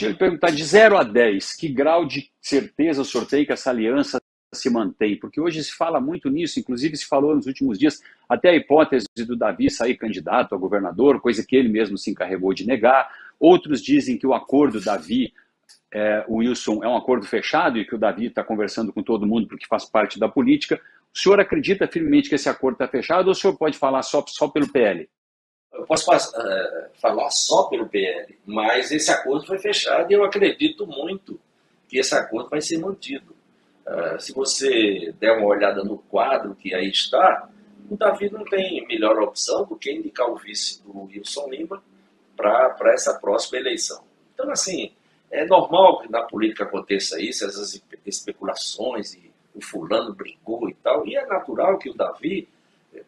Deixa eu lhe perguntar, de 0 a 10, que grau de certeza o senhor tem que essa aliança se mantém? Porque hoje se fala muito nisso, inclusive se falou nos últimos dias até a hipótese do Davi sair candidato a governador, coisa que ele mesmo se encarregou de negar. Outros dizem que o acordo Davi, Wilson, é um acordo fechado e que o Davi está conversando com todo mundo porque faz parte da política. O senhor acredita firmemente que esse acordo está fechado ou o senhor pode falar só pelo PL? Eu posso falar só pelo PL, mas esse acordo foi fechado e eu acredito muito que esse acordo vai ser mantido. Se você der uma olhada no quadro que aí está, o Davi não tem melhor opção do que indicar o vice do Wilson Lima para essa próxima eleição. Então, assim, é normal que na política aconteça isso, essas especulações, e o fulano brigou e tal, e é natural que o Davi,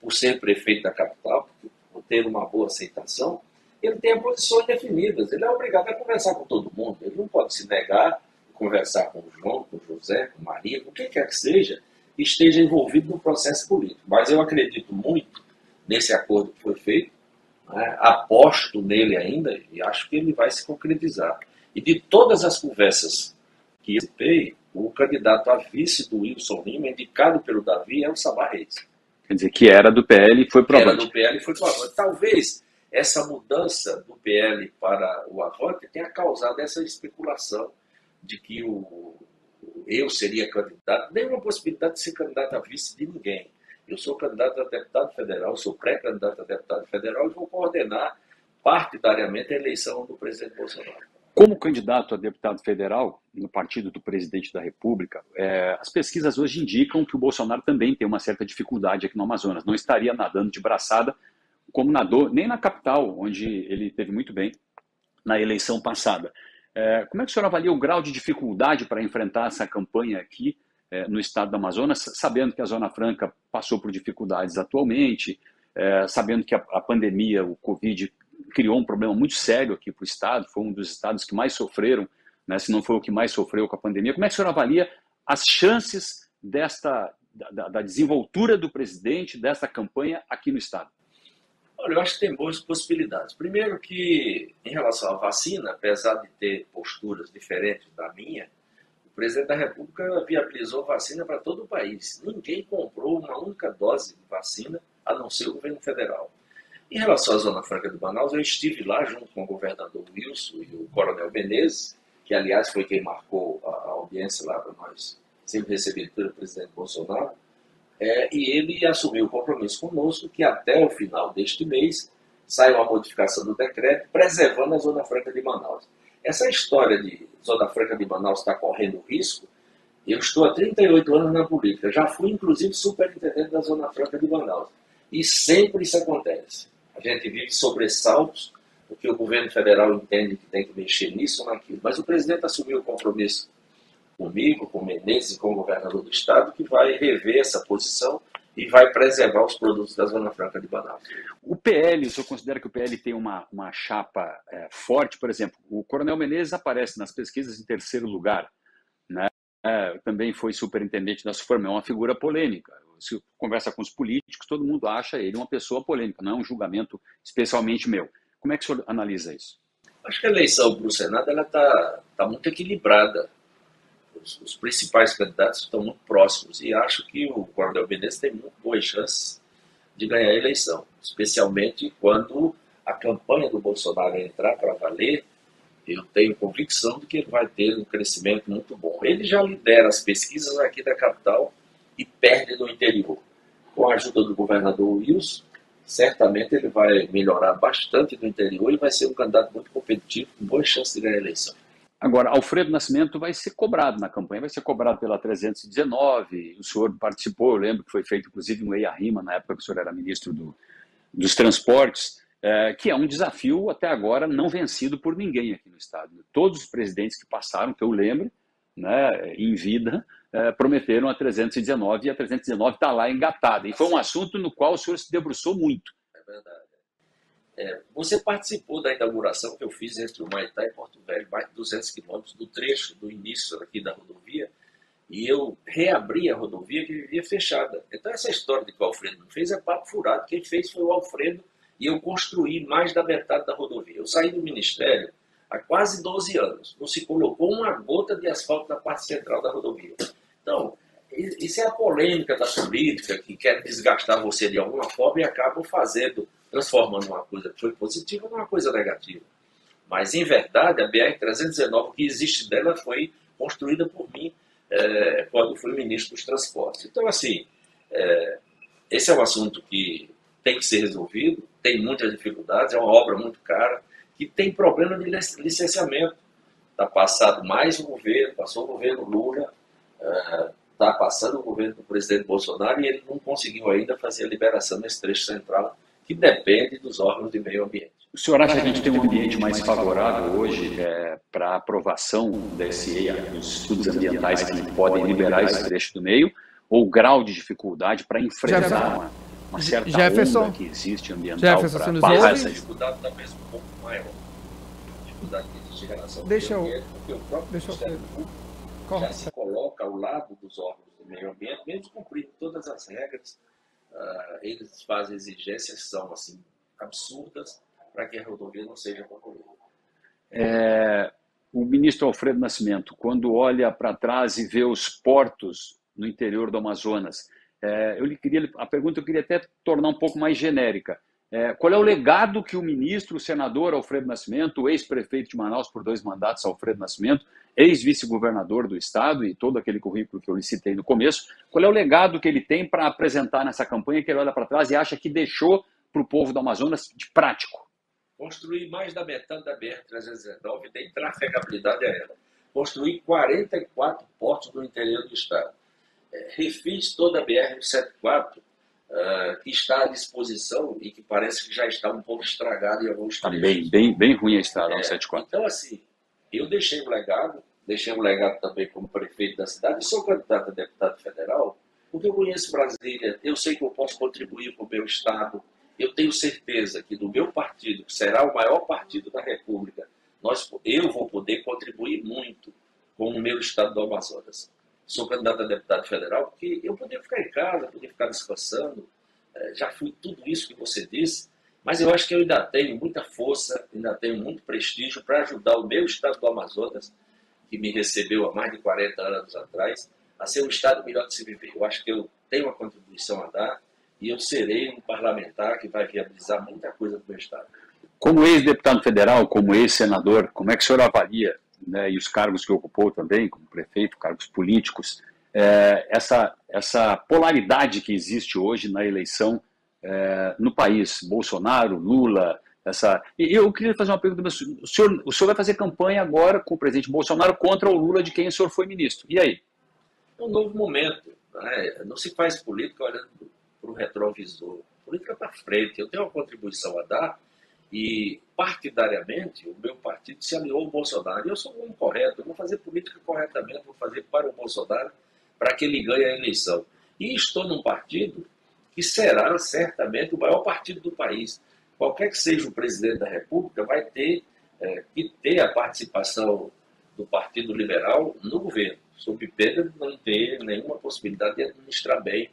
por ser prefeito da capital, por ter uma boa aceitação, ele tenha posições definidas. Ele é obrigado a conversar com todo mundo. Ele não pode se negar a conversar com o João, com o José, com Maria, com quem quer que seja, que esteja envolvido no processo político. Mas eu acredito muito nesse acordo que foi feito, né? Aposto nele ainda e acho que ele vai se concretizar. E de todas as conversas que eu participei, o candidato a vice do Wilson Lima, indicado pelo Davi, é o Samar Reis. Quer dizer, que era do PL e foi pro Avante. Era do PL e foi pro Avante. Talvez essa mudança do PL para o Avante tenha causado essa especulação de que eu seria candidato. Nenhuma possibilidade de ser candidato a vice de ninguém. Eu sou candidato a deputado federal, sou pré-candidato a deputado federal e vou coordenar partidariamente a eleição do presidente Bolsonaro. Como candidato a deputado federal no partido do presidente da República, as pesquisas hoje indicam que o Bolsonaro também tem uma certa dificuldade aqui no Amazonas. Não estaria nadando de braçada como nadou, nem na capital, onde ele teve muito bem na eleição passada. Como é que o senhor avalia o grau de dificuldade para enfrentar essa campanha aqui no estado do Amazonas, sabendo que a Zona Franca passou por dificuldades atualmente, sabendo que a pandemia, o Covid, criou um problema muito sério aqui para o estado, foi um dos estados que mais sofreram, né, se não foi o que mais sofreu com a pandemia. Como é que o senhor avalia as chances da desenvoltura do presidente, dessa campanha aqui no estado? Olha, eu acho que tem boas possibilidades. Primeiro que, em relação à vacina, apesar de ter posturas diferentes da minha, o presidente da República viabilizou vacina para todo o país. Ninguém comprou uma única dose de vacina, a não ser o governo federal. Em relação à Zona Franca de Manaus, eu estive lá junto com o governador Wilson e o coronel Menezes, que, aliás, foi quem marcou a audiência lá para nós, sempre recebido pelo presidente Bolsonaro, e ele assumiu o compromisso conosco que até o final deste mês sai uma modificação do decreto preservando a Zona Franca de Manaus. Essa história de Zona Franca de Manaus estar correndo risco, eu estou há 38 anos na política, já fui inclusive superintendente da Zona Franca de Manaus, e sempre isso acontece. A gente vive sobressaltos, porque o governo federal entende que tem que mexer nisso ou naquilo, mas o presidente assumiu o compromisso comigo, com o Menezes e com o governador do estado, que vai rever essa posição e vai preservar os produtos da Zona Franca de Manaus. O PL, o senhor considera que o PL tem uma chapa forte? Por exemplo, o coronel Menezes aparece nas pesquisas em terceiro lugar, né? Também foi superintendente da SUFARM, é uma figura polêmica. Se conversa com os políticos, todo mundo acha ele uma pessoa polêmica, não é um julgamento especialmente meu. Como é que o senhor analisa isso? Acho que a eleição para o Senado está muito equilibrada. Os principais candidatos estão muito próximos e acho que o coronel Menezes tem muito boas chances de ganhar a eleição, especialmente quando a campanha do Bolsonaro entrar para valer. Eu tenho convicção de que ele vai ter um crescimento muito bom. Ele já lidera as pesquisas aqui da capital e perde no interior. Com a ajuda do governador Wilson, certamente ele vai melhorar bastante no interior e vai ser um candidato muito competitivo, com boas chances de ganhar a eleição. Agora, Alfredo Nascimento vai ser cobrado na campanha, vai ser cobrado pela 319, o senhor participou, eu lembro que foi feito inclusive um EIA-RIMA, na época que o senhor era ministro dos transportes, que é um desafio até agora não vencido por ninguém aqui no estado. Todos os presidentes que passaram, que eu lembro, né, em vida, prometeram a 319 e a 319 está lá engatada. E foi um assunto no qual o senhor se debruçou muito. É verdade. Você participou da inauguração que eu fiz entre o Humaitá e Porto Velho, mais de 200 quilômetros do trecho do início aqui da rodovia, e eu reabri a rodovia que vivia fechada. Então essa história de que o Alfredo não fez é papo furado. Quem fez foi o Alfredo e eu construí mais da metade da rodovia. Eu saí do Ministério há quase 12 anos. Não se colocou uma gota de asfalto na parte central da rodovia. Então, isso é a polêmica da política, que quer desgastar você de alguma forma e acabam transformando uma coisa que foi positiva numa coisa negativa. Mas, em verdade, a BR-319, o que existe dela, foi construída por mim quando fui ministro dos Transportes. Então, assim, esse é um assunto que tem que ser resolvido, tem muitas dificuldades, é uma obra muito cara, que tem problema de licenciamento. Está passado mais um governo, passou o governo Lula, está passando o governo do presidente Bolsonaro e ele não conseguiu ainda fazer a liberação nesse trecho central, que depende dos órgãos de meio ambiente. O senhor acha que a gente tem um ambiente mais favorável hoje para a aprovação desse dos estudos ambientais que podem liberar esse trecho do meio, ou o grau de dificuldade para enfrentar uma certa onda que existe ambiental para barrar essa dificuldade? Talvez um pouco maior. A dificuldade que existe em relação ao Deixa ambiente, porque o próprio Ministério Público já se coloca ao lado dos órgãos do meio ambiente, mesmo cumprindo todas as regras, eles fazem exigências que são assim, absurdas para que a rodovia não seja concluída. O ministro Alfredo Nascimento, quando olha para trás e vê os portos no interior do Amazonas, a pergunta eu queria até tornar um pouco mais genérica. Qual é o legado que o ministro, o senador Alfredo Nascimento, o ex-prefeito de Manaus por 2 mandatos, Alfredo Nascimento, ex-vice-governador do estado e todo aquele currículo que eu lhe citei no começo, qual é o legado que ele tem para apresentar nessa campanha que ele olha para trás e acha que deixou para o povo do Amazonas de prático? Construir mais da metade da BR-319 e tem trafegabilidade a ela. Construir 44 portos no interior do estado. Refiz toda a BR-174, que está à disposição e que parece que já está um pouco estragada em alguns trechos. Bem ruim a estrada, 174. Então, assim, eu deixei um legado também como prefeito da cidade e sou candidato a deputado federal, porque eu conheço Brasília, eu sei que eu posso contribuir com o meu estado, eu tenho certeza que do meu partido, que será o maior partido da República, eu vou poder contribuir muito com o meu estado do Amazonas. Sou candidato a deputado federal porque eu poderia ficar em casa, poderia ficar descansando, já fui tudo isso que você disse, mas eu acho que eu ainda tenho muita força, ainda tenho muito prestígio para ajudar o meu estado do Amazonas, que me recebeu há mais de 40 anos atrás, a ser um estado melhor de se viver. Eu acho que eu tenho uma contribuição a dar e eu serei um parlamentar que vai viabilizar muita coisa do meu estado. Como ex-deputado federal, como ex-senador, como é que o senhor avalia, né, e os cargos que ocupou também, como prefeito, cargos políticos, essa polaridade que existe hoje na eleição no país, Bolsonaro, Lula, E eu queria fazer uma pergunta, o senhor vai fazer campanha agora com o presidente Bolsonaro contra o Lula, de quem o senhor foi ministro, e aí? É um novo momento, né? Não se faz política olhando para o retrovisor, política para frente. Eu tenho uma contribuição a dar e, partidariamente, o meu partido se aliou ao Bolsonaro. E eu sou um homem correto, eu vou fazer política corretamente, vou fazer para o Bolsonaro, para que ele ganhe a eleição. E estou num partido que será certamente o maior partido do país. Qualquer que seja o presidente da República vai ter que ter a participação do Partido Liberal no governo, sob pena de não ter nenhuma possibilidade de administrar bem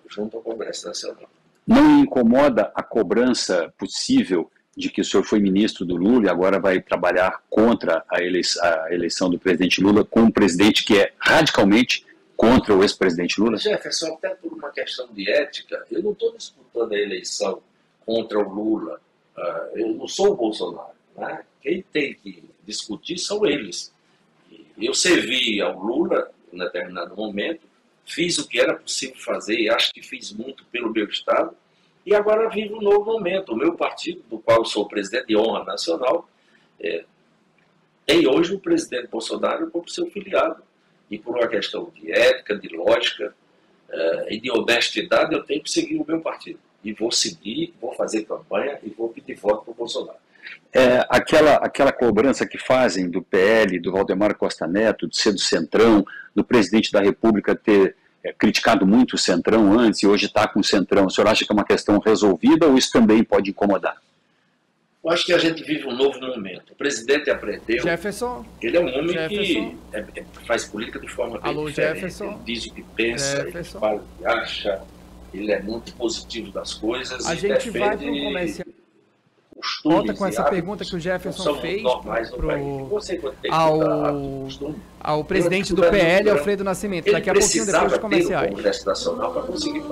junto ao Congresso Nacional. Não incomoda a cobrança possível de que o senhor foi ministro do Lula e agora vai trabalhar contra a eleição do presidente Lula com um presidente que é radicalmente contra o ex-presidente Lula? Jefferson, até por uma questão de ética, eu não estou disputando a eleição contra o Lula. Eu não sou o Bolsonaro. Né? Quem tem que discutir são eles. Eu servi ao Lula em um determinado momento, fiz o que era possível fazer e acho que fiz muito pelo meu Estado, e agora vivo um novo momento. O meu partido, do qual eu sou presidente de honra nacional, tem hoje o presidente Bolsonaro como seu filiado. E por uma questão de ética, de lógica e de honestidade, eu tenho que seguir o meu partido. E vou seguir, vou fazer campanha e vou pedir voto para o Bolsonaro. Aquela cobrança que fazem do PL, do Valdemar Costa Neto, de ser do Centrão, do presidente da República ter criticado muito o Centrão antes e hoje está com o Centrão, o senhor acha que é uma questão resolvida ou isso também pode incomodar? Eu acho que a gente vive um novo momento. O presidente aprendeu. Jefferson. Ele é um homem que faz política de forma bem diferente. Jefferson. Ele diz o que pensa, ele fala o que acha, ele é muito positivo das coisas a e gente vai defende pro comercial. costumes. Volta com essa pergunta que o Jefferson fez ao presidente do PL, Alfredo Nascimento. Daqui a pouquinho, depois dos comerciais. Ele precisava ter o Congresso Nacional para conseguir